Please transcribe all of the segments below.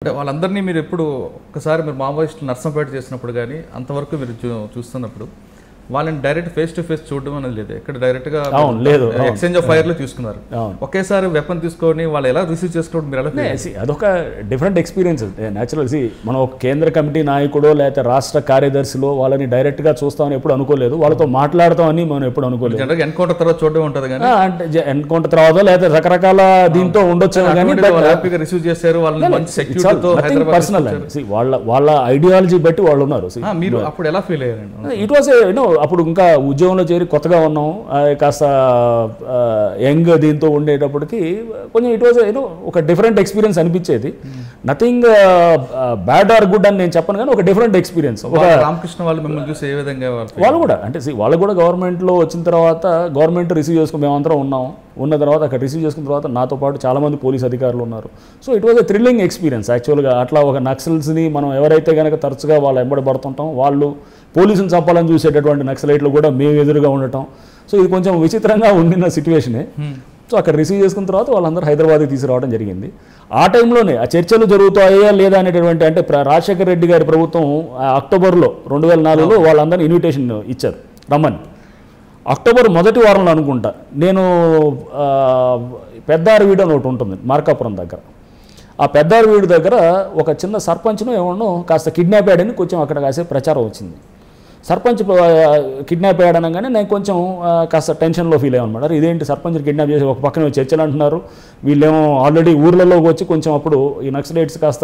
అంటే వాళ్ళందరినీ మీరు ఎప్పుడు ఒకసారి మీరు మావోయిస్టులు నర్సంపేట చేసినప్పుడు కానీ అంతవరకు మీరు చూస్తున్నప్పుడు వాళ్ళని డైరెక్ట్ ఫేస్ టు ఫేస్ చూడడం అనేది లేదు, ఎక్కడ డైరెక్ట్గా లేదు ఎక్స్చేంజ్ ఆఫ్ ఫైర్లో తీసుకున్నారు. ఒకేసారి వెపన్ తీసుకొని వాళ్ళు ఎలా రిసీవ్ చేసుకోవడం మీరు ఎలా? అదొక డిఫరెంట్ ఎక్స్పీరియన్స్ న్యాచురల్. మనం ఒక కేంద్ర కమిటీ నాయకుడో లేకపోతే రాష్ట్ర కార్యదర్శిలో వాళ్ళని డైరెక్ట్గా చూస్తామని ఎప్పుడు అనుకోలేదు, వాళ్ళతో మాట్లాడతామని మనం ఎప్పుడు అనుకోలేదు. జనరల్గా ఎన్కౌంటర్ తర్వాత చూడడం ఉంటుంది కానీ అంటే ఎన్కౌంటర్ తర్వాత లేకపోతే రకరకాల దీంతో ఉండొచ్చు కానీ హ్యాపీగా రిసీవ్ చేశారు వాళ్ళని మంచి సెక్యూరిటీతో. పర్సనల్ వాళ్ళ ఐడియాలజీ బట్టి వాళ్ళు ఉన్నారు. మీరు అప్పుడు ఎలా ఫీల్ అయ్యారండి? ఇట్ వాజ్ అప్పుడు ఇంకా ఉద్యోగంలో చేరి కొత్తగా ఉన్నాం, కాస్త యంగ్ దీంతో ఉండేటప్పటికి కొంచెం ఇట్ వాజ్ ఒక డిఫరెంట్ ఎక్స్పీరియన్స్ అనిపించేది. నథింగ్ బ్యాడ్ ఆర్ గుడ్ అని నేను చెప్పను కానీ ఒక డిఫరెంట్ ఎక్స్పీరియన్స్. రామకృష్ణ వాళ్ళు మిమ్మల్ని చూసి ఏ విధంగా వాళ్ళు కూడా అంటే వాళ్ళు కూడా గవర్నమెంట్లో వచ్చిన తర్వాత గవర్నమెంట్ రిసీవ్ చేసుకుని మేమందరం ఉన్న తర్వాత అక్కడ రిసీవ్ చేసుకున్న తర్వాత నాతో పాటు చాలామంది పోలీస్ అధికారులు ఉన్నారు. So it was a thrilling experience యాక్చువల్గా. అట్లా ఒక నక్సల్స్ని మనం ఎవరైతే కనుక తరచుగా వాళ్ళు ఎంబడబడుతుంటాం, వాళ్ళు పోలీసుని చంపాలని చూసేటటువంటి నక్సలైట్లు కూడా మేము ఎదురుగా ఉండటం. సో ఇది కొంచెం విచిత్రంగా ఉండిన సిచ్యువేషనే. సో అక్కడ రిసీవ్ చేసుకున్న తర్వాత వాళ్ళందరూ హైదరాబాద్కి తీసుకురావడం జరిగింది. ఆ టైంలోనే ఆ చర్చలు జరుగుతాయా లేదా అనేటువంటి అంటే రాజశేఖర రెడ్డి గారి ప్రభుత్వం అక్టోబర్లో 2004లో వాళ్ళందరినీ ఇన్విటేషన్ ఇచ్చారు రమ్మని. అక్టోబర్ మొదటి వారంలో అనుకుంటా నేను పెద్దారవీడు అని ఒకటి ఉంటుంది మార్కాపురం దగ్గర. ఆ పెద్దారవీడు దగ్గర ఒక చిన్న సర్పంచ్ను ఏమన్నా కాస్త కిడ్నాప్ అయ్యాడని కొంచెం అక్కడ కాసేపు ప్రచారం వచ్చింది. సర్పంచ్ కిడ్నాప్ అయ్యాడనగానే నేను కొంచెం కాస్త టెన్షన్లో ఫీల్ అయ్యాను అనమాట. ఇదేంటి సర్పంచ్ని కిడ్నాప్ చేసి ఒక పక్కన చర్చలు అంటున్నారు, వీళ్ళేమో ఆల్రెడీ ఊర్లలోకి వచ్చి కొంచెం అప్పుడు ఈ నక్సలైట్స్ కాస్త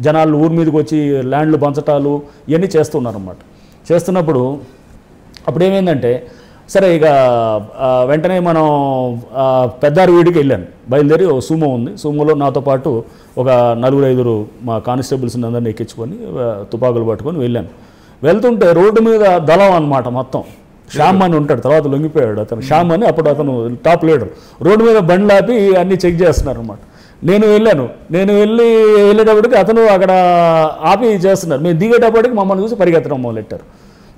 జనాలు ఊరి మీదకి వచ్చి ల్యాండ్లు పంచటాలు ఇవన్నీ చేస్తున్నారు అన్నమాట. చేస్తున్నప్పుడు అప్పుడు ఏమైందంటే సరే ఇక వెంటనే మనం పెద్దారవీడికి వెళ్ళాను, బయలుదేరి సూమో ఉంది, సూమోలో నాతో పాటు ఒక 4-5 మా కానిస్టేబుల్స్ని అందరినీ ఎక్కించుకొని తుపాకులు పట్టుకొని వెళ్ళాను. వెళ్తుంటే రోడ్డు మీద దళం అనమాట మొత్తం. శ్యామ్ అని ఉంటాడు, తర్వాత లొంగిపోయాడు అతను. శ్యామ్ అని అప్పుడు అతను టాప్ లీడర్. రోడ్డు మీద బండ్లు ఆపి అన్నీ చెక్ చేస్తున్నారు అనమాట. నేను వెళ్ళేటప్పటికి అతను అక్కడ ఆపి చేస్తున్నారు. మేము దిగేటప్పటికి మమ్మల్ని చూసి పరిగెత్తడం మొదలెట్టారు.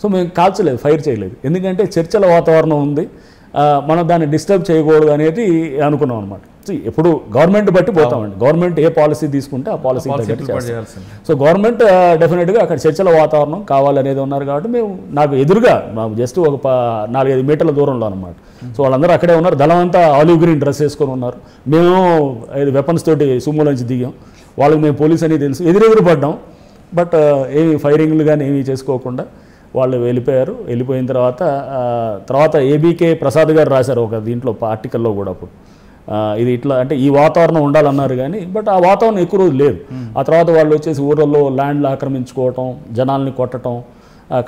సో మేము కాల్చలేదు, ఫైర్ చేయలేదు, ఎందుకంటే చర్చల వాతావరణం ఉంది, మనం దాన్ని డిస్టర్బ్ చేయకూడదు అనేది అనుకున్నాం అనమాట. ఎప్పుడు గవర్నమెంట్ బట్టి పోతామండి, గవర్నమెంట్ ఏ పాలసీ తీసుకుంటే ఆ పాలసీ సో గవర్నమెంట్ డెఫినెట్గా అక్కడ చర్చల వాతావరణం కావాలనేది ఉన్నారు కాబట్టి మేము నాకు ఎదురుగా జస్ట్ ఒక 4-5 మీటర్ల దూరంలో అనమాట. సో వాళ్ళందరూ అక్కడే ఉన్నారు, దళం అంతా ఆలివ్ గ్రీన్ డ్రెస్ వేసుకొని ఉన్నారు. మేము 5 వెపన్స్ తోటి సుమోలోంచి దిగాం. వాళ్ళకి మేము పోలీస్ అని తెలుసు, ఎదురెదురు పడ్డాం, బట్ ఏమి ఫైరింగ్లు కానీ ఏమీ చేసుకోకుండా వాళ్ళు వెళ్ళిపోయారు. వెళ్ళిపోయిన తర్వాత ఏబీకే ప్రసాద్ గారు రాశారు ఒక దీంట్లో ఆర్టికల్లో కూడా అప్పుడు ఇది ఇట్లా అంటే ఈ వాతావరణం ఉండాలన్నారు కానీ బట్ ఆ వాతావరణం ఎక్కువ రోజు లేదు. ఆ తర్వాత వాళ్ళు వచ్చేసి ఊళ్ళల్లో ల్యాండ్లు ఆక్రమించుకోవటం, జనాల్ని కొట్టడం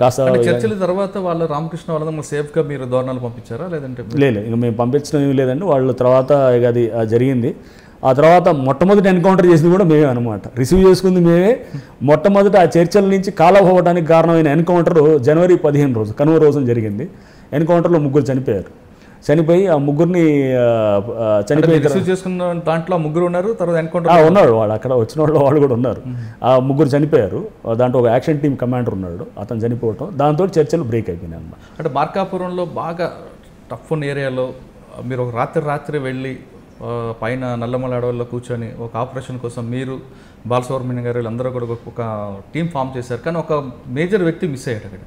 కాస్త చర్చల తర్వాత వాళ్ళు రామకృష్ణ వాళ్ళ సేఫ్గా మీరు దోరణాలు పంపించారా లేదంటే? లేదు, ఇక మేము పంపించడం ఏమి లేదండి. వాళ్ళు తర్వాత ఇక అది జరిగింది. ఆ తర్వాత మొట్టమొదటి ఎన్కౌంటర్ చేసింది కూడా మేమే అనమాట, రిసీవ్ చేసుకుంది మేమే. మొట్టమొదటి ఆ చర్చల నుంచి కాలపోవడానికి కారణమైన ఎన్కౌంటర్ జనవరి 15 రోజు కనుమ రోజున జరిగింది. ఎన్కౌంటర్లో 3 చనిపోయారు. చనిపోయి ఆ 3 చనిపోయి చేసుకున్న దాంట్లో 3 ఉన్నారు. తర్వాత ఎన్కౌంటర్ ఉన్నాడు, వాళ్ళు అక్కడ వచ్చిన వాళ్ళు కూడా ఉన్నారు. ఆ 3 చనిపోయారు. దాంట్లో ఒక యాక్షన్ టీమ్ కమాండర్ ఉన్నాడు, అతను చనిపోవటం, దాంతో చర్చలు బ్రేక్ అయిపోయినాయి అన్నమాట. అంటే మార్కాపురంలో బాగా టఫ్ ఉన్న ఏరియాలో మీరు ఒక రాత్రి వెళ్ళి పైన నల్లమల అడవుల్లో కూర్చొని ఒక ఆపరేషన్ కోసం మీరు బాలసుబ్రహ్మణ్యం గారు వీళ్ళందరూ కూడా ఒక టీం ఫామ్ చేశారు. కానీ ఒక మేజర్ వ్యక్తి మిస్ అయ్యాడు అక్కడ.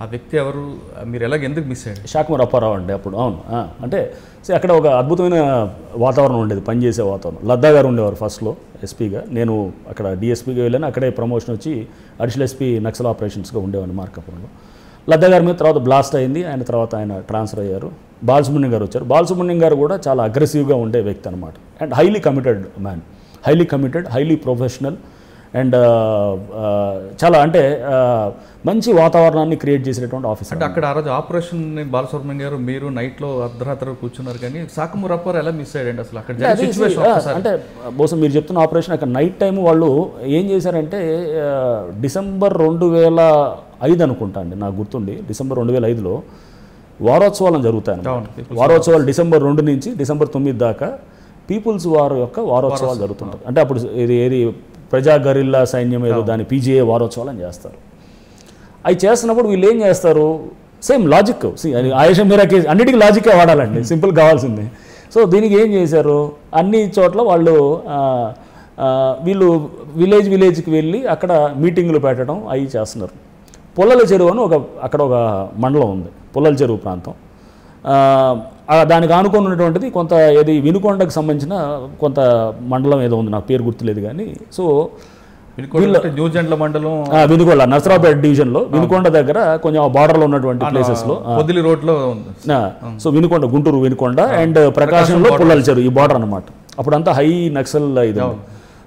ఆ వ్యక్తి ఎవరు, మీరు ఎందుకు మిస్ అయ్యాడు? శాఖమూర్ అప్పారావు అండి అప్పుడు. అవును, అంటే అక్కడ ఒక అద్భుతమైన వాతావరణం ఉండేది, పనిచేసే వాతావరణం. లద్దా గారు ఉండేవారు ఫస్ట్లో ఎస్పీగా, నేను అక్కడ డిఎస్పీగా వెళ్ళాను. అక్కడే ప్రమోషన్ వచ్చి అడిషనల్ ఎస్పీ నక్సల్ ఆపరేషన్స్గా ఉండేవాడిని మార్కాపురంలో. లద్దా గారి మీద తర్వాత బ్లాస్ట్ అయింది, తర్వాత ఆయన ట్రాన్స్ఫర్ అయ్యారు. బాలసుబ్రహ్మణ్యం గారు వచ్చారు. బాలసుబ్రహ్మణ్యం గారు కూడా చాలా అగ్రెసివ్గా ఉండే వ్యక్తి అనమాట. And highly committed man, highly committed, highly professional and చాలా అంటే మంచి వాతావరణాన్ని క్రియేట్ చేసేటువంటి ఆఫీసర్. అంటే అక్కడ ఆ రోజు ఆపరేషన్ బాలసుబ్రహ్మణ్యం గారు మీరు నైట్లో అర్ధరాత్రి కూర్చున్నారు, కానీ శాఖమూర్ అప్పారావు ఎలా మిస్ అయ్యాడండి అసలు అక్కడ? అంటే బహుశా మీరు చెప్తున్న ఆపరేషన్ అక్కడ నైట్ టైం వాళ్ళు ఏం చేశారంటే డిసెంబర్ 2005 అనుకుంటా అండి, నాకు గుర్తుండి డిసెంబర్ 2005లో వారోత్సవాలను జరుగుతాయి. వారోత్సవాలు డిసెంబర్ 2 నుంచి డిసెంబర్ 9 దాకా పీపుల్స్ వార్ యొక్క వారోత్సవాలు జరుగుతుంటాయి. అంటే అప్పుడు ఏది ప్రజా గరిల్లా సైన్యం ఏదో దాని పీజీఏ వారోత్సవాలు అని చేస్తారు. అవి చేస్తున్నప్పుడు వీళ్ళు ఏం చేస్తారు, సేమ్ లాజిక్, ఆయేషా మీరా కేసు అన్నిటికీ లాజిక్గా వాడాలండి, సింపుల్ కావాల్సిందే. సో దీనికి ఏం చేశారు, అన్ని చోట్ల వాళ్ళు వీళ్ళు విలేజ్కి వెళ్ళి అక్కడ మీటింగులు పెట్టడం అవి చేస్తున్నారు. పుల్లల చెరువు అని అక్కడ ఒక మండలం ఉంది, పుల్లల చెరువు ప్రాంతం. దానికి ఆనుకొని ఉన్నటువంటిది కొంత ఏది వినుకొండకు సంబంధించిన కొంత మండలం ఏదో ఉంది, నాకు పేరు గుర్తులేదు కానీ. సో న్యూజెండ్ల మండలం వినుకొండ నర్సరావుపేట డివిజన్లో వినుకొండ దగ్గర కొంచెం బార్డర్లో ఉన్నటువంటి ప్లేసెస్లో రోడ్లో. సో వినుకొండ, గుంటూరు వినుకొండ అండ్ ప్రకాశంలో పుల్లల చెరువు ఈ బార్డర్ అనమాట. అప్పుడంతా హై నక్సల్ ఇది.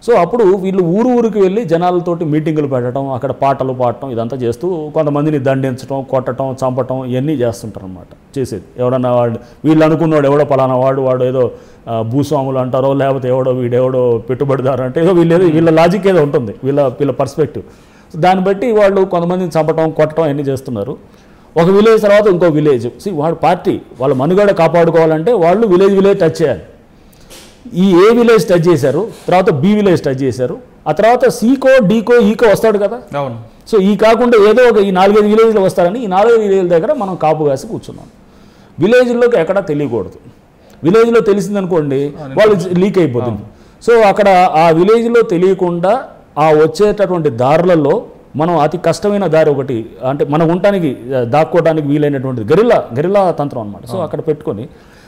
సో అప్పుడు వీళ్ళు ఊరికి వెళ్ళి జనాలతోటి మీటింగులు పెట్టడం, అక్కడ పాటలు పాడటం ఇదంతా చేస్తూ కొంతమందిని దండించడం, కొట్టడం, చంపటం ఇవన్నీ చేస్తుంటారు అనమాట. చేసేది ఎవడన్నా వీళ్ళు అనుకున్నవాడు ఎవడో పలానా వాడు ఏదో భూస్వాములు అంటారో, లేకపోతే వీడెవడో పెట్టుబడిదారు అంటే ఏదో వీళ్ళ లాజిక్ ఏదో ఉంటుంది, వీళ్ళ పర్స్పెక్టివ్. సో దాన్ని బట్టి వాళ్ళు కొంతమందిని చంపటం, కొట్టడం అన్నీ చేస్తున్నారు. ఒక విలేజ్ తర్వాత ఇంకో విలేజ్. వాడు పార్టీ వాళ్ళ మనుగడ కాపాడుకోవాలంటే వాళ్ళు విలేజ్ టచ్ చేయాలి. ఈ ఏ విలేజ్ టచ్ చేశారు, తర్వాత బి విలేజ్ టచ్ చేశారు, ఆ తర్వాత సీకో డీకో ఈకో వస్తాడు కదా. సో ఈ కాకుండా ఏదో ఒక ఈ 4-5 విలేజ్లు వస్తారని ఈ 4 విలేజ్ల దగ్గర మనం కాపు కాసి కూర్చున్నాం. విలేజ్లోకి ఎక్కడా తెలియకూడదు. విలేజ్లో తెలిసిందనుకోండి వాళ్ళు లీక్ అయిపోతుంది. సో అక్కడ ఆ విలేజ్లో తెలియకుండా ఆ వచ్చేటటువంటి దారులలో మనం అతి కష్టమైన దారి ఒకటి అంటే మనం ఉండటానికి దాక్కోవడానికి వీలైనటువంటి గెరిల్లా తంత్రం అనమాట. సో అక్కడ పెట్టుకొని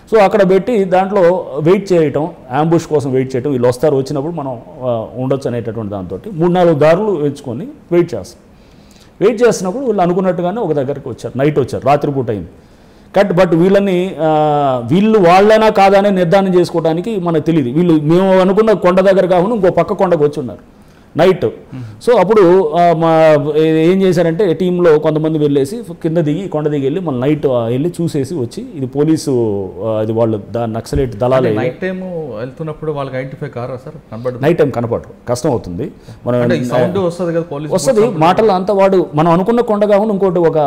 సో అక్కడ పెట్టి దాంట్లో వెయిట్ చేయటం, అంబుష్ కోసం వెయిట్ చేయటం, వీళ్ళు వస్తారు, వచ్చినప్పుడు మనం ఉండొచ్చు అనేటటువంటి దాంతో 3-4 దారులు ఎంచుకొని వెయిట్ చేస్తాం. వెయిట్ చేస్తున్నప్పుడు వీళ్ళు అనుకున్నట్టుగానే ఒక దగ్గరికి వచ్చారు, నైట్ వచ్చారు, రాత్రిపూట అయింది. బట్ వీళ్ళు వాళ్ళైనా కాదనే నిర్ధారణ చేసుకోవడానికి మనకు తెలియదు. మేము అనుకున్న కొండ దగ్గర కాకుండా ఇంకో పక్క కొండకు వచ్చి ఉన్నారు నైట్. సో అప్పుడు ఏం చేశారంటే టీంలో కొంతమంది వెళ్ళేసి కింద దిగి కొండ దిగి వెళ్ళి మన నైట్ వెళ్ళి చూసేసి వచ్చి ఇది పోలీసు అది వాళ్ళు నక్సలైట్ దళాలు. నైట్ టైం వెళ్తున్నప్పుడు వాళ్ళకి ఐడెంటిఫై కారా సార్? నైట్ టైం కనపడరు, కష్టం అవుతుంది. మనం సౌండ్ వస్తుంది కదా, పోలీసు వస్తుంది మాటలు అంతా. మనం అనుకున్న కొండ కాకుండా ఇంకోటి ఒక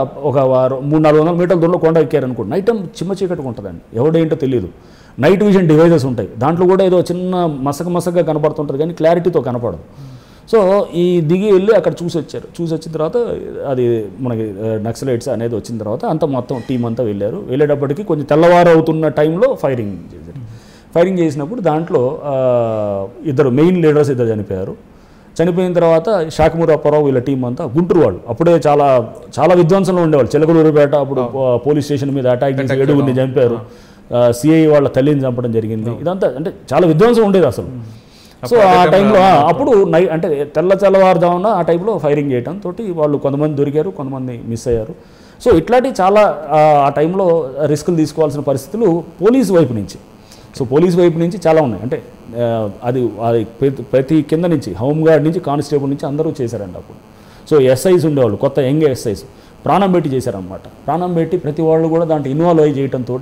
300-400 మీటర్ల దూరంలో కొండ ఎక్కారనుకోండి, నైట్ టైం చిమ్మ చీకటిగా ఉంటుందండి, ఎవడేంటో తెలియదు. నైట్ విజన్ డివైజెస్ ఉంటాయి, దాంట్లో కూడా ఏదో చిన్న మసకగా కనపడుతుంటుంది కానీ క్లారిటీతో కనపడదు. సో ఈ దిగి వెళ్ళి అక్కడ చూసి వచ్చిన తర్వాత అది మనకి నక్సలైట్స్ అనేది వచ్చిన తర్వాత అంతా మొత్తం టీం అంతా వెళ్ళేటప్పటికి కొంచెం తెల్లవారు అవుతున్న టైంలో ఫైరింగ్ చేశారు. ఫైరింగ్ చేసినప్పుడు దాంట్లో మెయిన్ లీడర్స్ ఇద్దరు చనిపోయారు. చనిపోయిన తర్వాత శాఖమూరి అప్పారావు వీళ్ళ టీం అంతా గుంటూరు వాళ్ళు అప్పుడే చాలా విధ్వంసంలో ఉండేవాళ్ళు. చిలకలూరుపేట అప్పుడు పోలీస్ స్టేషన్ మీద అటాక్ చేసి 7 చంపారు. సిఐ వాళ్ళ తల్లిని చంపడం జరిగింది. ఇదంతా అంటే చాలా విధ్వంసం ఉండేది అసలు. సో ఆ టైంలో అప్పుడు అంటే తెల్లవారుజామున ఆ టైంలో ఫైరింగ్ చేయడంతో వాళ్ళు కొంతమంది దొరికారు, కొంతమంది మిస్ అయ్యారు. సో ఇట్లాంటి చాలా ఆ టైంలో రిస్కులు తీసుకోవాల్సిన పరిస్థితులు పోలీసు వైపు నుంచి చాలా ఉన్నాయి. అంటే అది ప్రతి కింద నుంచి హోంగార్డ్ నుంచి కానిస్టేబుల్ నుంచి అందరూ చేశారండి అప్పుడు. సో ఎస్ఐస్ ఉండేవాళ్ళు, కొత్త యంగ్ ఎస్ఐస్ ప్రాణం పెట్టి చేశారనమాట. ప్రాణం పెట్టి ప్రతి వాళ్ళు కూడా దాంట్లో ఇన్వాల్వ్ అయ్యి చేయడంతో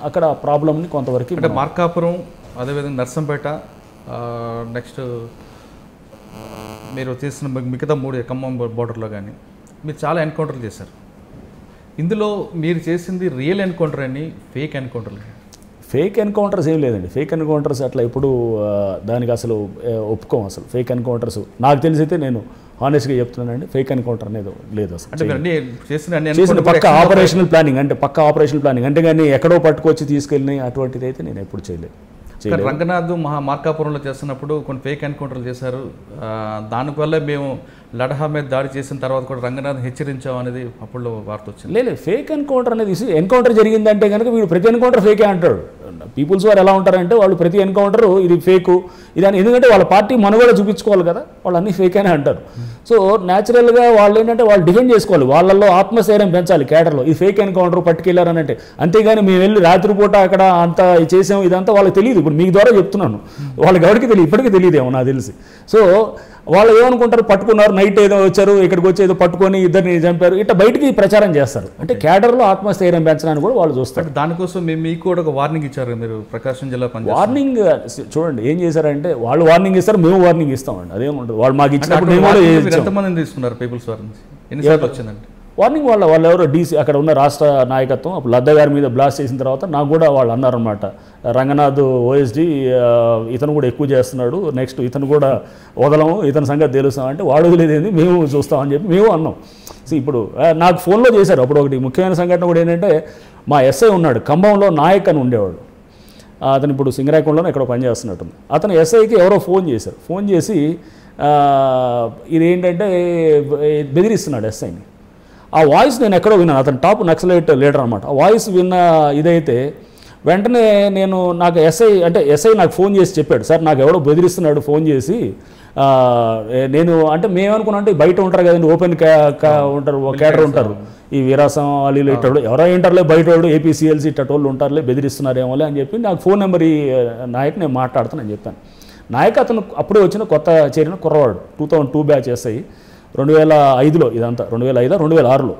అక్కడ ప్రాబ్లమ్ని కొంతవరకు అంటే మార్కాపురం, అదేవిధంగా నర్సంపేట, నెక్స్ట్ మీరు చేసిన మిగతా 3 ఖమ్మం బోర్డర్లో కానీ మీరు చాలా ఎన్కౌంటర్లు చేశారు. ఇందులో మీరు చేసింది రియల్ ఎన్కౌంటర్ అని ఫేక్ ఎన్కౌంటర్లు? ఫేక్ ఎన్కౌంటర్స్ ఏం లేదండి. ఫేక్ ఎన్కౌంటర్స్ అట్లా ఇప్పుడు దానికి అసలు ఒప్పుకోం. అసలు ఫేక్ ఎన్కౌంటర్స్ నాకు తెలిసైతే నేను హానెస్ట్గా చెప్తున్నానండి, ఫేక్ ఎన్కౌంటర్ అనేది లేదు అసలు. చేసిన పక్క ఆపరేషనల్ ప్లానింగ్ అంతేగాని ఎక్కడో పట్టుకొచ్చి తీసుకెళ్ళి అటువంటిది అయితే నేను ఎప్పుడు చేయలేదు. రంగనాథ్ మార్కాపురంలో చేస్తున్నప్పుడు కొన్ని ఫేక్ ఎన్కౌంటర్లు చేశారు. దానివల్ల మేము లడహా మీద దాడి చేసిన తర్వాత కూడా రంగనాథ్ హెచ్చరించాం అనేది అప్పుడు వార్త వచ్చింది. లేదు, ఫేక్ ఎన్కౌంటర్ అనేది ఎన్కౌంటర్ జరిగిందంటే కనుక వీడు ప్రతి ఎన్కౌంటర్ ఫేకే అంటాడు. పీపుల్స్ వారు ఎలా ఉంటారంటే వాళ్ళు ప్రతి ఎన్కౌంటర్ ఇది ఫేకు ఇదని, ఎందుకంటే వాళ్ళ పార్టీ మనుగడ చూపించుకోవాలి కదా, వాళ్ళు అన్నీ ఫేక్ అని అంటారు. సో న్యాచురల్గా వాళ్ళు ఏంటంటే వాళ్ళు డిఫెండ్ చేసుకోవాలి, వాళ్ళల్లో ఆత్మస్థైర్యం పెంచాలి కేడర్లో. ఇది ఫేక్ ఎన్కౌంటర్ పట్టుకెళ్ళారని అంటే, అంతేగాని మేము వెళ్ళి రాత్రిపూట అక్కడ అంతా చేసాం ఇదంతా వాళ్ళకి తెలియదు. ఇప్పుడు మీకు ద్వారా చెప్తున్నాను, వాళ్ళకి ఎవరికి తెలియదు, ఇప్పటికీ తెలియదేమో నాకు తెలిసి. సో వాళ్ళు ఏమనుకుంటారు, పట్టుకున్నారు నైట్ ఏదో వచ్చారు ఇక్కడికి వచ్చి ఏదో పట్టుకొని ఇద్దరిని చంపారు ఇట్లా బయటికి ప్రచారం చేస్తారు. అంటే కేడర్లో ఆత్మస్థైర్యం పెంచడానికి కూడా వాళ్ళు చూస్తారు. దానికోసం మీకు కూడా ఒక వార్నింగ్ ఇచ్చారు మీరు, ప్రకాశం జిల్లా వార్నింగ్ చూడండి ఏం చేశారంటే, వాళ్ళు వార్నింగ్ ఇస్తారు, మేము వార్నింగ్ ఇస్తామండి, అదేముంటుంది. వాళ్ళు మాకు ఇచ్చినప్పుడు ఎంతమంది తీసుకున్నారు పీపుల్స్ వార్ నుంచి, ఎన్నిసార్లు వచ్చిందండి వార్నింగ్? వాళ్ళు ఎవరో డీసీ అక్కడ ఉన్న రాష్ట్ర నాయకత్వం అప్పుడు లద్దా గారి మీద బ్లాస్ట్ చేసిన తర్వాత నాకు కూడా వాళ్ళు అన్నారనమాట, రంగనాథ్ ఓఎస్డి ఇతను కూడా ఎక్కువ చేస్తున్నాడు, నెక్స్ట్ ఇతను కూడా వదలము, ఇతని సంగతి తెలుస్తామంటే వాడు వదిలేదేంది మేము చూస్తామని చెప్పి మేము అన్నాం. సో ఇప్పుడు నాకు ఫోన్లో చేశారు. అప్పుడు ఒకటి ముఖ్యమైన సంఘటన కూడా ఏంటంటే, మా ఎస్ఐ ఉన్నాడు ఖమ్మంలో, నాయక్ అని ఉండేవాడు. అతను ఇప్పుడు సింగరాయకొండలో ఇక్కడ పనిచేస్తున్నట్టుంది. అతను ఎస్ఐకి ఎవరో ఫోన్ చేశారు. ఫోన్ చేసి ఇదేంటంటే బెదిరిస్తున్నాడు ఎస్ఐని. ఆ వాయిస్ నేను ఎక్కడో విన్నాను. అతను టాప్ నక్సలైట్ లీడర్ అనమాట. ఆ వాయిస్ విన్న ఇదైతే వెంటనే నాకు ఎస్ఐ నాకు ఫోన్ చేసి చెప్పాడు, సార్ నాకు ఎవడో బెదిరిస్తున్నాడు ఫోన్ చేసి, నేను అంటే మేమనుకున్నా అంటే బయట ఉంటారు కదండి, ఓపెన్ ఉంటారు, కేడర్ ఉంటారు, ఈ వీరాసం అలీలు ఇట్టోళ్ళు ఎవరో ఏంటారులే, బయట వాళ్ళు ఏపీసీఎల్సీ ఇట్టోళ్ళు ఉంటారులే, బెదిరిస్తున్నారేమోలే అని చెప్పి నాకు ఫోన్ నెంబర్ ఈ నాయక్ నేను మాట్లాడుతానని చెప్పాను. నాయక్ అతను అప్పుడే వచ్చిన కొత్త చేరిన కుర్రవాడు, 2002 బ్యాచ్ ఎస్ఐ, 2005లో ఇదంతా, 2005 2006లో.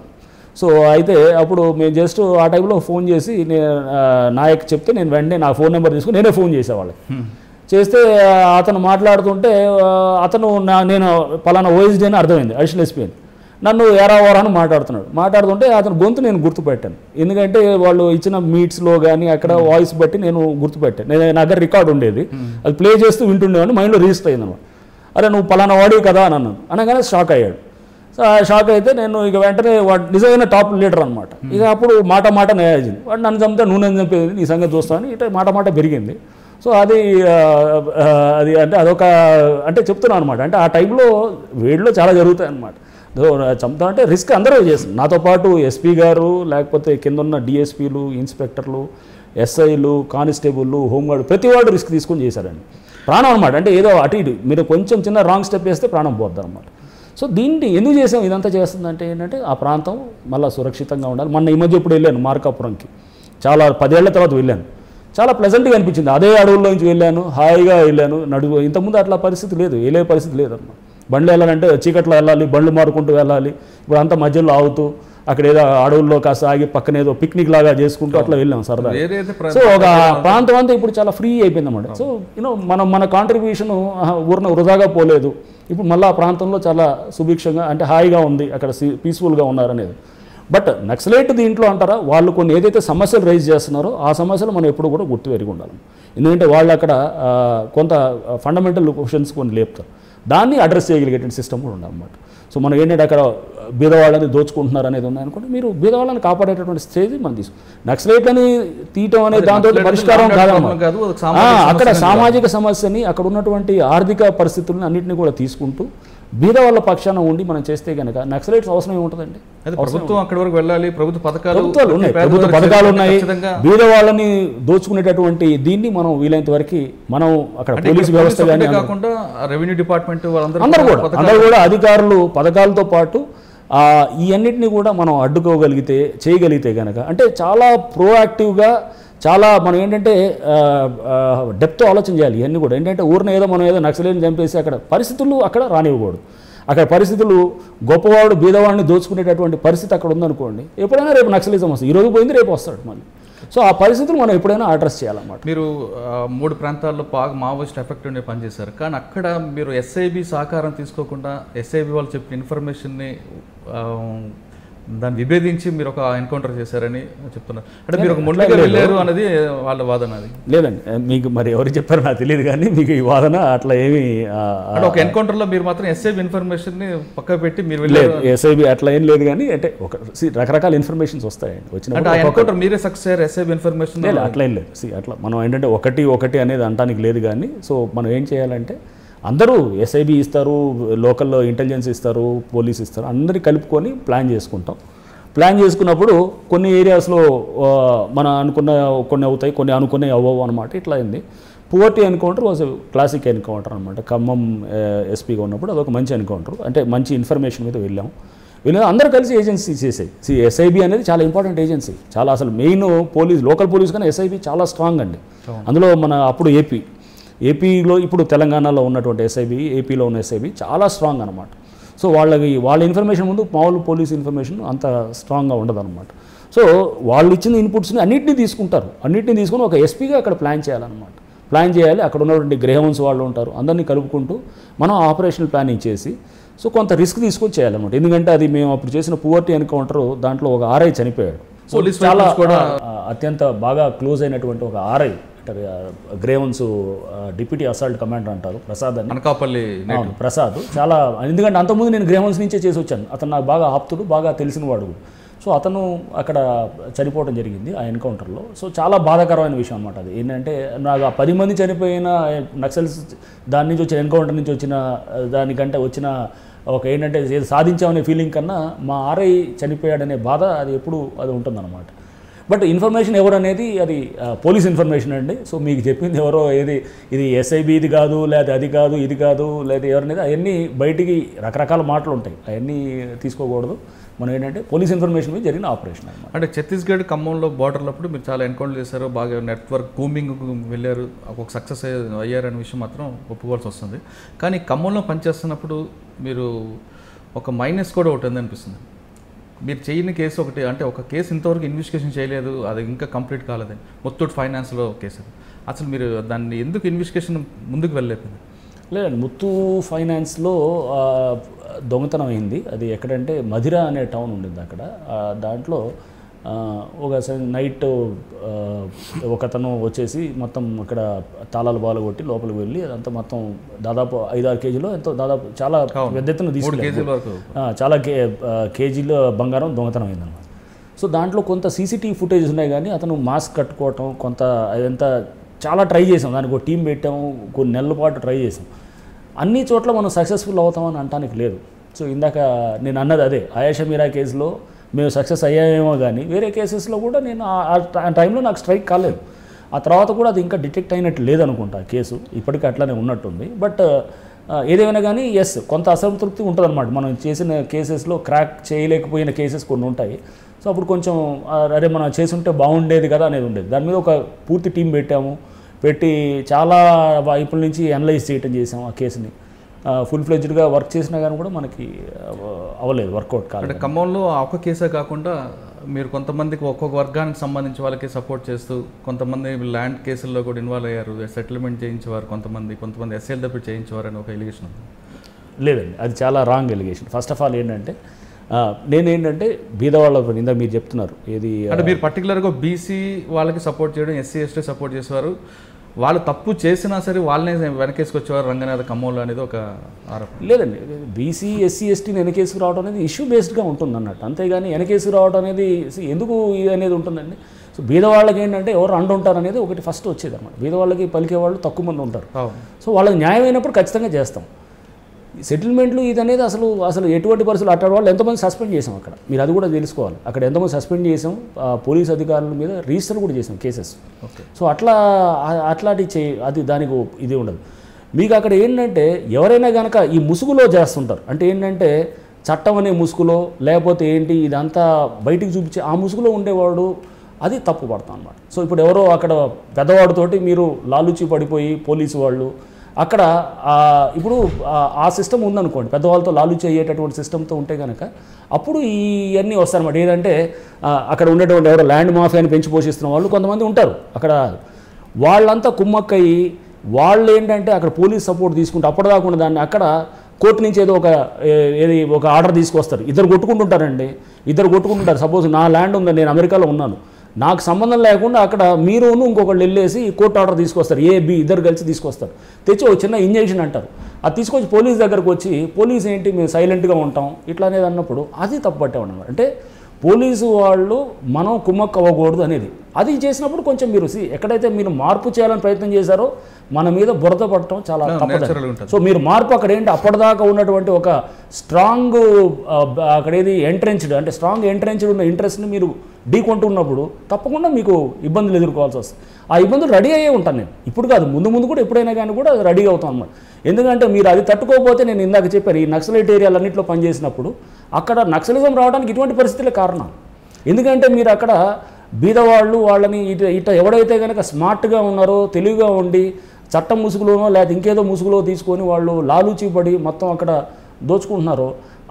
సో అయితే అప్పుడు మేము జస్ట్ ఆ టైంలో ఫోన్ చేసి నాయక్ చెప్తే నేను వెంటనే నా ఫోన్ నెంబర్ తీసుకుని నేనే ఫోన్ చేసేవాళ్ళకి. చేస్తే అతను మాట్లాడుతుంటే నేను పలానా ఓఎస్డీ అని అర్థమైంది, అడిషనల్ ఎస్పీ అని. నన్ను ఎరావరా అని మాట్లాడుతుంటే అతను గొంతు నేను గుర్తుపెట్టాను. ఎందుకంటే వాళ్ళు ఇచ్చిన మీట్స్లో కానీ అక్కడ వాయిస్ బట్టి నేను గుర్తుపెట్టాను. నా దగ్గర రికార్డు ఉండేది, అది ప్లే చేస్తూ వింటుండేవాడిని, మైండ్లో రిజిస్టర్ అయింది అనమాట. అరే నువ్వు పలానా వాడివి కదా అని అన్నాను. అనగానే షాక్ అయ్యాడు. సో ఆ షాక్ అయితే నేను ఇక వెంటనే వాడు నిజమైన టాప్ లీడర్ అనమాట. ఇక అప్పుడు మాట నేయాల్సింది, వాడు నన్ను చంపితే నువ్వు నన్ను చంపేది, నీ సంగతి చూస్తాను ఇట్లా మాట పెరిగింది. సో అది అంటే అదొక అంటే చెప్తున్నాను అనమాట. అంటే ఆ టైంలో వేడిలో చాలా జరుగుతాయి అనమాట. చంపుతా అంటే రిస్క్ అందరూ చేస్తుంది. నాతో పాటు ఎస్పీ గారు, లేకపోతే కింద ఉన్న డిఎస్పీలు, ఇన్స్పెక్టర్లు, ఎస్ఐలు, కానిస్టేబుళ్ళు, హోంగార్డు, ప్రతి వాడు రిస్క్ తీసుకొని చేశారండి. ప్రాణం అనమాట. అంటే ఏదో అటు ఇటు మీరు కొంచెం చిన్న రాంగ్ స్టెప్ వేస్తే ప్రాణం పోద్ది అనమాట. సో దీన్ని ఎందుకు చేసాం, ఇదంతా చేస్తుందంటే ఏంటంటే ఆ ప్రాంతం మళ్ళీ సురక్షితంగా ఉండాలి. మొన్న ఈ మధ్య ఇప్పుడు వెళ్ళాను మార్కాపురంకి, చాలా 10 ఏళ్ల తర్వాత వెళ్ళాను. చాలా ప్లెజెంట్గా అనిపించింది. అదే అడవుల్లో నుంచి వెళ్ళాను, హాయిగా వెళ్ళాను. ఇంతకుముందు అట్లా పరిస్థితి లేదు, వెళ్ళే పరిస్థితి లేదన్నమాట. బండ్లు వెళ్ళాలంటే చీకట్లో వెళ్ళాలి, బండ్లు మారుకుంటూ వెళ్ళాలి. ఇప్పుడు అంతా మధ్యలో ఆగుతూ అక్కడ ఏదో అడవుల్లో కాస్త ఆగి పక్కన ఏదో పిక్నిక్ లాగా చేసుకుంటూ అట్లా వెళ్ళాం సరదా. సో ఒక ప్రాంతం అంతా ఇప్పుడు చాలా ఫ్రీ అయిపోయింది అన్నమాట. సో మన కాంట్రిబ్యూషన్ వృధాగా పోలేదు. ఇప్పుడు మళ్ళీ ఆ ప్రాంతంలో చాలా సుభిక్షంగా అంటే హాయిగా ఉంది, అక్కడ పీస్ఫుల్గా ఉన్నారనేది. బట్ నక్సలైట్ దీంట్లో అంటారా, వాళ్ళు కొన్ని ఏదైతే సమస్యలు రైజ్ చేస్తున్నారో ఆ సమస్యలు మనం ఎప్పుడు కూడా గుర్తుపెరిగి ఉండాలి. ఎందుకంటే వాళ్ళు అక్కడ కొంత ఫండమెంటల్ క్వశ్చన్స్ కొన్ని లేపుతారు, దాన్ని అడ్రస్ చేయగలిగేటువంటి సిస్టమ్ కూడా ఉండాలన్నమాట. సో మనం ఏంటంటే అక్కడ బీదవాళ్ళని దోచుకుంటున్నారు అనేది ఉంది అనుకోండి, మీరు బీదవాళ్ళని కాపాడేటటువంటి స్టేజ్ మనం తీసుకుంటాం. నక్సలైట్లని తీయటం అనేది దాంతో పరిష్కారం కాదన్నమాట. అక్కడ సామాజిక సమస్యని, అక్కడ ఉన్నటువంటి ఆర్థిక పరిస్థితులను అన్నింటినీ కూడా తీసుకుంటూ బీదవాళ్ళ పక్షాన ఉండి మనం చేస్తే కనుక నక్సలైట్స్ అవసరం ఏముంటుందండి. ప్రభుత్వం అక్కడి వరకు వెళ్ళాలి, ప్రభుత్వ పథకాలు ఉన్నాయి, బీదవాళ్ళని దోచుకునేటటువంటి దీన్ని మనం వీలైనంత వరకు మనం అక్కడ పోలీసు వ్యవస్థ కానీ కాకుండా రెవెన్యూ డిపార్ట్మెంట్ అందరూ కూడా అధికారులు పథకాలతో పాటు ఈ అన్నిటినీ కూడా మనం అడ్డుకోగలిగితే చేయగలిగితే కనుక అంటే చాలా ప్రోయాక్టివ్గా చాలా మనం ఏంటంటే డెప్త్ ఆలోచన చేయాలి. ఇవన్నీ కూడా ఏంటంటే ఏదో మనం ఏదో నక్సలైట్ని చంపేసి అక్కడ పరిస్థితులు అక్కడ రానివ్వకూడదు. అక్కడ పరిస్థితులు గొప్పవాడు బీదవాడిని దోచుకునేటటువంటి పరిస్థితి అక్కడ ఉందనుకోండి, ఎప్పుడైనా రేపు నక్సలిజం వస్తుంది. ఈరోజు పోయింది రేపు వస్తాడు మళ్ళీ. సో ఆ పరిస్థితులు మనం ఎప్పుడైనా అడ్రస్ చేయాలన్నమాట. మీరు 3 ప్రాంతాల్లో బాగా మావోయిస్ట్ ఎఫెక్ట్ ఉండే పనిచేశారు, కానీ అక్కడ మీరు ఎస్ఐబి సహకారం తీసుకోకుండా ఎస్ఐబి వాళ్ళు చెప్పిన ఇన్ఫర్మేషన్ని దాన్ని విభేదించి మీరు ఒక ఎన్కౌంటర్ చేశారని చెప్తున్నారు. అంటే మీరు ఒక ముందుగా వెళ్ళారు అనేది వాళ్ళ వాదన. అది లేదండి, మీకు మరి ఎవరు చెప్పారో నాకు తెలియదు, కానీ మీకు ఈ వాదన అట్లా ఏమి అంటే ఒక ఎన్కౌంటర్లో మీరు మాత్రం ఎస్ఐబి ఇన్ఫర్మేషన్ని పక్క పెట్టి మీరు వెళ్ళారు. ఎస్ఐబి అట్లా ఏం లేదు, కానీ అంటే ఒక రకరకాల ఇన్ఫర్మేషన్స్ వస్తాయండి. వచ్చిన ఎన్కౌంటర్ మీరే సక్సెస్ అయ్యారు ఎస్ఐబి ఇన్ఫర్మేషన్ అట్లా ఏం లేదు. అట్లా మనం ఏంటంటే ఒకటి అనేది అనడానికి లేదు, కానీ సో మనం ఏం చేయాలంటే అందరూ ఎస్ఐబి ఇస్తారు, లోకల్లో ఇంటెలిజెన్స్ ఇస్తారు, పోలీస్ ఇస్తారు, అందరి కలుపుకొని ప్లాన్ చేసుకుంటాం. ప్లాన్ చేసుకున్నప్పుడు కొన్ని ఏరియాస్లో మన అనుకున్న కొన్ని అవుతాయి, కొన్ని అనుకున్నవి అవ్వవు అనమాట. ఇట్లా అయింది. Poverty encounter was classic encounter అనమాట. ఖమ్మం ఎస్పీగా ఉన్నప్పుడు అదొక మంచి ఎన్కౌంటర్, అంటే మంచి ఇన్ఫర్మేషన్ మీద వెళ్ళాం. అందరూ కలిసి ఏజెన్సీ చేసాయి. ఎస్ఐబి అనేది చాలా ఇంపార్టెంట్ ఏజెన్సీ, చాలా అసలు మెయిన్ లోకల్ పోలీస్ కానీ ఎస్ఐబి చాలా స్ట్రాంగ్ అండి. అందులో మన అప్పుడు ఏపీలో ఇప్పుడు తెలంగాణలో ఉన్నటువంటి ఎస్ఐబి, ఏపీలో ఉన్న ఎస్ఐబి చాలా స్ట్రాంగ్ అనమాట. సో వాళ్ళ ఇన్ఫర్మేషన్ ముందు మామూలు పోలీస్ ఇన్ఫర్మేషన్ అంత స్ట్రాంగ్గా ఉండదు అనమాట. సో వాళ్ళు ఇచ్చిన ఇన్పుట్స్ని అన్నింటినీ తీసుకుంటారు, అన్నింటినీ తీసుకుని ఒక ఎస్పీగా అక్కడ ప్లాన్ చేయాలన్నమాట. ప్లాన్ చేయాలి, అక్కడ ఉన్నటువంటి గ్రేహౌన్స్ వాళ్ళు ఉంటారు, అందరినీ కలుపుకుంటూ మనం ఆపరేషనల్ ప్లానింగ్ చేసి సో కొంత రిస్క్ తీసుకొని చేయాలన్నమాట. ఎందుకంటే అది మేము అప్పుడు చేసిన పువర్టీ ఎన్కౌంటర్, దాంట్లో ఒక ఆర్ఐ చనిపోయాడు. సో చాలా కూడా అత్యంత బాగా క్లోజ్ అయినటువంటి ఒక RI grievance deputy assault commander అంటారు, ప్రసాద్ అని, అనకాపల్లి ప్రసాద్. చాలా ఎందుకంటే అంతకుముందు నేను గ్రేవన్స్ నుంచే చేసి వచ్చాను. అతను నాకు బాగా ఆప్తుడు, బాగా తెలిసిన వాడు. సో అతను అక్కడ చనిపోవడం జరిగింది ఆ ఎన్కౌంటర్లో. సో చాలా బాధాకరమైన విషయం అనమాట అది. ఏంటంటే నాకు ఆ 10 మంది చనిపోయిన నక్సల్స్ దాని నుంచి వచ్చిన ఎన్కౌంటర్ నుంచి వచ్చిన దానికంటే వచ్చిన ఒక ఏంటంటే ఏదో సాధించామనే ఫీలింగ్ కన్నా మా ఆర్ఐ చనిపోయాడనే బాధ అది ఎప్పుడు అది ఉంటుందన్నమాట. బట్ ఇన్ఫర్మేషన్ ఎవరు అనేది అది పోలీస్ ఇన్ఫర్మేషన్ అండి. సో మీకు చెప్పింది ఎవరో ఇది ఎస్ఐబి ఇది కాదు, లేదా అది కాదు ఇది కాదు, లేదా ఎవరనేది అవన్నీ బయటికి రకరకాల మాటలు ఉంటాయి, అవన్నీ తీసుకోకూడదు. మనం ఏంటంటే పోలీస్ ఇన్ఫర్మేషన్ మీద జరిగిన ఆపరేషన్ అనమాట. అంటే ఛత్తీస్గఢ్ ఖమ్మంలో బార్డర్లప్పుడు మీరు చాలా ఎన్కౌంటర్ చేశారు, బాగా నెట్వర్క్ కూమింగ్ వెళ్ళారు, ఒక సక్సెస్ అయ్యారనే విషయం మాత్రం ఒప్పుకోవాల్సి వస్తుంది. కానీ ఖమ్మంలో పనిచేస్తున్నప్పుడు మీరు ఒక మైనస్ కూడా ఒకటి అనిపిస్తుంది. మీరు చేయని కేసు ఒకటి, అంటే ఒక కేసు ఇంతవరకు ఇన్వెస్టిగేషన్ చేయలేదు, అది ఇంకా కంప్లీట్ కాలేదని, ముత్తూట్ ఫైనాన్స్లో కేసు. అసలు మీరు దాన్ని ఎందుకు ఇన్వెస్టిగేషన్ ముందుకు వెళ్ళలేకపోయింది? లేదండి, ముత్తూ ఫైనాన్స్లో దొంగతనం అయింది. అది ఎక్కడంటే మధిర అనే టౌన్ ఉండింది అక్కడ. దాంట్లో ఒక నైట్ ఒకతను వచ్చేసి మొత్తం అక్కడ తాళాలు బాలు కొట్టి లోపలికి వెళ్ళి అదంతా మొత్తం దాదాపు 5-6 కేజీలో ఎంతో దాదాపు చాలా పెద్ద ఎత్తున తీసుకెళ్ళి చాలా కేజీల బంగారం దొంగతనం అయిందన్నమాట. సో దాంట్లో కొంత సీసీటీవీ ఫుటేజ్ ఉన్నాయి, కానీ అతను మాస్క్ కట్టుకోవటం కొంత అదంతా చాలా ట్రై చేసాం, దానికి ఒక టీం పెట్టాము, కొన్ని నెలల పాటు ట్రై చేసాం. అన్ని చోట్ల మనం సక్సెస్ఫుల్ అవుతామని అనటానికి లేదు. సో ఇందాక నేను అన్నది అదే, ఆయేషా మీరా కేసులో మేము సక్సెస్ అయ్యామేమో, కానీ వేరే కేసెస్లో కూడా నేను ఆ టైంలో నాకు స్ట్రైక్ కాలేదు. ఆ తర్వాత కూడా అది ఇంకా డిటెక్ట్ అయినట్టు లేదనుకుంటా కేసు, ఇప్పటికీ అట్లానే ఉన్నట్టుంది. బట్ ఏదేమైనా కానీ ఎస్, కొంత అసంతృప్తి ఉంటుందన్నమాట. మనం చేసిన కేసెస్లో క్రాక్ చేయలేకపోయిన కేసెస్ కొన్ని ఉంటాయి. సో అప్పుడు కొంచెం అరే మనం చేసుంటే బాగుండేది కదా అనేది ఉండేది. దాని మీద ఒక పూర్తి టీం పెట్టి చాలా వైపుల నుంచి అనలైజ్ చేయటం చేసాం ఆ కేసుని. ఫుల్ ఫ్లెడ్జ్డ్గా వర్క్ చేసినా కానీ కూడా మనకి అవ్వలేదు, వర్కౌట్ కాదు. అంటే ఖమ్మంలో ఒక కేసే కాకుండా మీరు కొంతమందికి ఒక్కొక్క వర్గానికి సంబంధించి వాళ్ళకి సపోర్ట్ చేస్తూ, కొంతమంది ల్యాండ్ కేసుల్లో కూడా ఇన్వాల్వ్ అయ్యారు, సెటిల్మెంట్ చేయించేవారు, కొంతమంది ఎస్ఎల్ డబ్బు చేయించేవారు అని ఒక ఎలిగేషన్ ఉంది. లేదండి, అది చాలా wrong allegation. First of all ఏంటంటే నేనేంటంటే బీదవాళ్ళ ఇందా మీరు చెప్తున్నారు ఏది అంటే మీరు పర్టికులర్గా బీసీ వాళ్ళకి సపోర్ట్ చేయడం, ఎస్సీ ఎస్టీ సపోర్ట్ చేసేవారు, వాళ్ళు తప్పు చేసినా సరే వాళ్ళనే వెనకేసుకొచ్చేవారు రంగనాథ ఖమ్మంలో అనేది ఒక ఆరోపణ. లేదండి, బీసీ ఎస్సీ ఎస్టీని వెనకేసుకు రావడం అనేది ఇష్యూ బేస్డ్గా ఉంటుంది అన్నట్టు, అంతేగాని వెనకేసుకు రావడం అనేది ఎందుకు ఇది అనేది ఉంటుందండి. సో బీదవాళ్ళకి ఏంటంటే ఎవరు అంటుంటారు అనేది ఒకటి ఫస్ట్ వచ్చేది అన్నమాట. బీదవాళ్ళకి పలికేవాళ్ళు తక్కువ మంది ఉంటారు. సో వాళ్ళకి న్యాయమైనప్పుడు ఖచ్చితంగా చేస్తాం. సెటిల్మెంట్లు ఇది అనేది అసలు ఎటువంటి పరిస్థితులు అట్టాడు వాళ్ళు ఎంతమంది సస్పెండ్ చేసాం అక్కడ, మీరు అది కూడా తెలుసుకోవాలి. అక్కడ ఎంతమంది సస్పెండ్ చేసాం, పోలీస్ అధికారుల మీద రిజిస్టర్ కూడా చేసాం కేసెస్. సో అట్లాంటి అది దానికి ఇది ఉండదు. మీకు అక్కడ ఏంటంటే ఎవరైనా కనుక ఈ ముసుగులో చేస్తుంటారు, అంటే ఏంటంటే చట్టం అనే ముసుగులో, లేకపోతే ఏంటి ఇదంతా బయటికి చూపించే ఆ ముసుగులో ఉండేవాడు అది తప్పు పడతాం అన్నమాట. సో ఇప్పుడు ఎవరో అక్కడ పెద్దవాడితోటి మీరు లాలుచి పడిపోయి పోలీసు వాళ్ళు అక్కడ ఇప్పుడు ఆ సిస్టమ్ ఉందనుకోండి, పెద్దవాళ్ళతో లాలుచి అయ్యేటటువంటి సిస్టమ్తో ఉంటే కనుక అప్పుడు ఇవన్నీ వస్తారన్నమాట. ఏంటంటే అక్కడ ఉండేటువంటి ఎవరో ల్యాండ్ మాఫియాని పెంచి పోషిస్తున్న వాళ్ళు కొంతమంది ఉంటారు అక్కడ, వాళ్ళంతా కుమ్మక్కయ్యి వాళ్ళు ఏంటంటే అక్కడ పోలీస్ సపోర్ట్ తీసుకుంటే అప్పటిదాకా దాన్ని అక్కడ కోర్టు నుంచి ఏదో ఒక ఆర్డర్ తీసుకొస్తారు. ఇద్దరు కొట్టుకుంటుంటారు. సపోజ్ నా ల్యాండ్ ఉందని, నేను అమెరికాలో ఉన్నాను, నాకు సంబంధం లేకుండా అక్కడ మీరును ఇంకొకళ్ళు వెళ్ళేసి కోర్టు ఆర్డర్ తీసుకొస్తారు, ఏ బి ఇద్దరు కలిసి తీసుకొస్తారు, తెచ్చి ఒక చిన్న ఇంజెక్షన్ అంటారు, అది తీసుకొచ్చి పోలీస్ దగ్గరకు వచ్చి పోలీస్ ఏంటి మేము సైలెంట్గా ఉంటాం ఇట్లా అనేది అన్నప్పుడు అది తప్పుపట్టేవాడు. అంటే పోలీసు వాళ్ళు మనం కుమ్మక్కు అవ్వకూడదు అనేది అది చేసినప్పుడు కొంచెం మీరు ఎక్కడైతే మీరు మార్పు చేయాలని ప్రయత్నం చేశారో మన మీద బురద పడటం చాలా తప్పదు. సో మీరు మార్పు అక్కడ ఏంటి అప్పటిదాకా ఉన్నటువంటి ఒక స్ట్రాంగ్ అక్కడేది ఎంట్రెన్చ్డ్, అంటే స్ట్రాంగ్ ఎంట్రెన్చ్డ్ ఉన్న ఇంట్రెస్ట్ని మీరు ఢీకొంటున్నప్పుడు తప్పకుండా మీకు ఇబ్బందులు ఎదుర్కోవాల్సి వస్తుంది. ఆ ఇబ్బందులు రెడీ అయ్యే ఉంటాను నేను, ఇప్పుడు కాదు ముందు కూడా ఎప్పుడైనా కానీ కూడా అది రెడీగా అవుతాం అన్నమాట. ఎందుకంటే మీరు అది తట్టుకోకపోతే నేను ఇందాక చెప్పాను, ఈ నక్సలైట్ ఏరియాలన్నింటిలో పనిచేసినప్పుడు అక్కడ నక్సలిజం రావడానికి ఇటువంటి పరిస్థితులే కారణం. ఎందుకంటే మీరు అక్కడ బీదవాళ్ళు వాళ్ళని ఇట ఎవడైతే కనుక స్మార్ట్గా ఉన్నారో, తెలివిగా ఉండి చట్టం ముసుగులోనో లేదా ఇంకేదో ముసుగులో తీసుకొని వాళ్ళు లాలూచి పడి మొత్తం అక్కడ దోచుకుంటున్నారో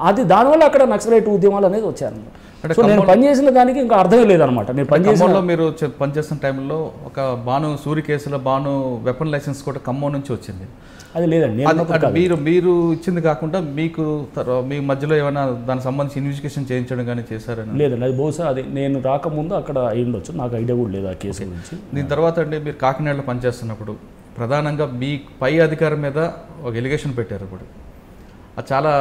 అది దానివల్ల అక్కడ నక్సలైట్ ఉద్యమాలు అనేది వచ్చారన్నమాట. సో నేను పనిచేసిన దానికి ఇంకా అర్థమే లేదనమాట. నేను పనిచేసిన మీరు పనిచేసిన టైంలో ఒక సూరి కేసులో వెపన్ లైసెన్స్ కూడా ఖమ్మం నుంచి వచ్చింది. అది లేదండి, మీరు ఇచ్చింది కాకుండా మీ మధ్యలో ఏమైనా దానికి సంబంధించి ఇన్వెస్టిగేషన్ చేయించడం కానీ చేశారని? లేదండి, అది బహుశా అది నేను రాకముందు అక్కడ అయి ఉండొచ్చు, నాకు ఐడియా కూడా లేదు ఆ కేసు గురించి. దీని తర్వాత అండి మీరు కాకినాడలో పనిచేస్తున్నప్పుడు ప్రధానంగా మీ పై అధికారి మీద ఒక ఎలిగేషన్ పెట్టారు. ఇప్పుడు అది చాలా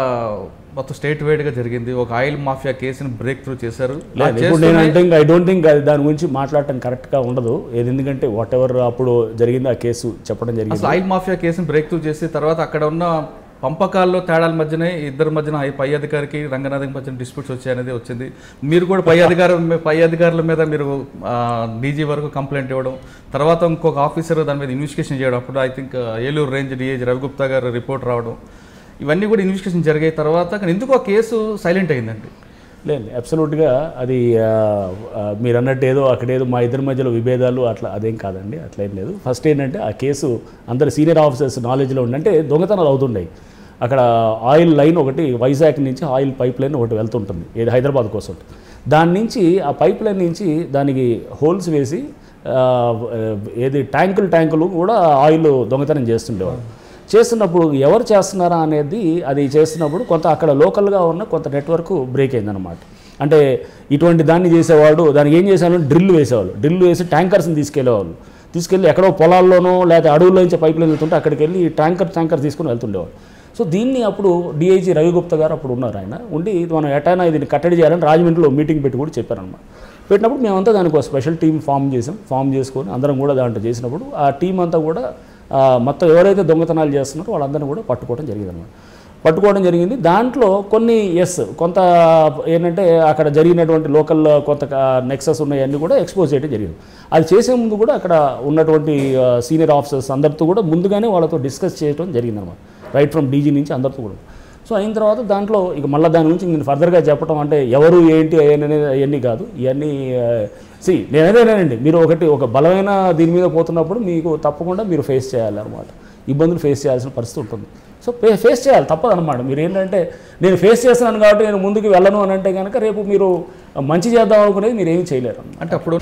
మొత్తం స్టేట్ వైడ్గా జరిగింది. ఒక ఆయిల్ మాఫియా కేసుని బ్రేక్ త్రూ చేశారు. ఇప్పుడు నేను అంటే ఐ డోంట్ థింక్ అది దాని గురించి మాట్లాడటం కరెక్ట్గా ఉండదు. ఎందుకంటే వాట్ ఎవర్ అప్పుడు జరిగింది ఆ కేసు చెప్పడం జరిగింది. అసలు ఆయిల్ మాఫియా కేసుని బ్రేక్ త్రూ చేసి తర్వాత అక్కడ ఉన్న పంపకాల్లో తేడాల మధ్యనే ఇద్దరి మధ్యన పై అధికారికి రంగనాథ్కి మధ్యన డిస్ప్యూట్స్ వచ్చాయనేది వచ్చింది. మీరు కూడా పై అధికారుల మీద మీరు డీజీ వరకు కంప్లైంట్ ఇవ్వడం, తర్వాత ఇంకొక ఆఫీసర్ దాని మీద ఇన్వెస్టిగేషన్ చేయడం. అప్పుడు I think Eluru range DIG Ravi Gupta గారు రిపోర్ట్ రావడం, ఇవన్నీ కూడా ఇన్వెస్టిగేషన్ జరిగాయి. తర్వాత కానీ ఎందుకు ఆ కేసు సైలెంట్ అయిందండి? లేదు, అబ్సల్యూట్గా అది మీరు అన్నట్టు ఏదో అక్కడేదో మా ఇద్దరి మధ్యలో విభేదాలు అట్లా అదేం కాదండి, అట్లా ఏం లేదు. ఫస్ట్ ఏంటంటే ఆ కేసు అందరు సీనియర్ ఆఫీసర్స్ నాలెడ్జ్లో ఉండంటే దొంగతనాలు అవుతుండే. అక్కడ ఆయిల్ లైన్ ఒకటి వైజాగ్ నుంచి ఆయిల్ పైప్ లైన్ ఒకటి వెళ్తుంటుంది, ఏది హైదరాబాద్ కోసం. దాని నుంచి ఆ పైప్ లైన్ నుంచి దానికి హోల్స్ వేసి ఏది ట్యాంకులు కూడా ఆయిల్ దొంగతనం చేస్తుండేవాడు. చేస్తున్నప్పుడు ఎవరు చేస్తున్నారా అనేది అది చేస్తున్నప్పుడు కొంత అక్కడ లోకల్గా ఉన్న కొంత నెట్వర్క్ బ్రేక్ అయిందనమాట. అంటే ఇటువంటి దాన్ని చేసేవాడు దానికి ఏం చేసేవాళ్ళు, డ్రిల్ వేసేవాళ్ళు. డ్రిల్ వేసి ట్యాంకర్స్ని తీసుకెళ్ళి ఎక్కడో పొలాల్లోనో లేకపోతే అడవుల్లో నుంచి పైపులు వెళ్తుంటే అక్కడికి వెళ్ళి ట్యాంకర్ తీసుకుని వెళ్తుండేవాడు. సో దీన్ని అప్పుడు డిఐజీ రవిగుప్తా గారు అప్పుడు ఉన్నారు, ఆయన ఉండి మనం ఎటైనా దీన్ని కట్టడి చేయాలని రాజమండ్రిలో మీటింగ్ పెట్టి కూడా చెప్పారనమాట. పెట్టినప్పుడు మేమంతా దానికి ఒక స్పెషల్ టీం ఫామ్ చేసుకొని అందరం కూడా దాంట్లో చేసినప్పుడు ఆ టీం అంతా కూడా మొత్తం ఎవరైతే దొంగతనాలు చేస్తున్నారో వాళ్ళందరినీ కూడా పట్టుకోవడం జరిగింది. దాంట్లో కొన్ని కొంత ఏంటంటే అక్కడ జరిగినటువంటి లోకల్ కొంత నెక్సెస్ ఉన్నాయన్నీ కూడా ఎక్స్పోజ్ చేయడం జరిగింది. అది చేసే ముందు కూడా అక్కడ ఉన్నటువంటి సీనియర్ ఆఫీసర్స్ అందరితో కూడా ముందుగానే వాళ్ళతో డిస్కస్ చేయడం జరిగిందనమాట, రైట్ ఫ్రమ్ డీజీ నుంచి అందరితో కూడా. సో అయిన తర్వాత దాంట్లో ఇక మళ్ళీ దాని గురించి నేను ఫర్దర్గా చెప్పడం అంటే ఎవరు ఏంటి అవన్నీ కాదు. ఇవన్నీ నేనేనండి, మీరు ఒక బలమైన దీని మీద పోతున్నప్పుడు మీకు తప్పకుండా మీరు ఫేస్ చేయాలన్నమాట, ఇబ్బందులు ఫేస్ చేయాల్సిన పరిస్థితి ఉంటుంది. సో ఫేస్ చేయాలి, తప్పదన్నమాట. మీరు ఏంటంటే నేను ఫేస్ చేస్తున్నాను కాబట్టి నేను ముందుకు వెళ్ళను అని అంటే కనుక రేపు మీరు మంచి చేద్దాం అనుకునేది మీరు ఏమీ చేయలేరు. అంటే అప్పుడు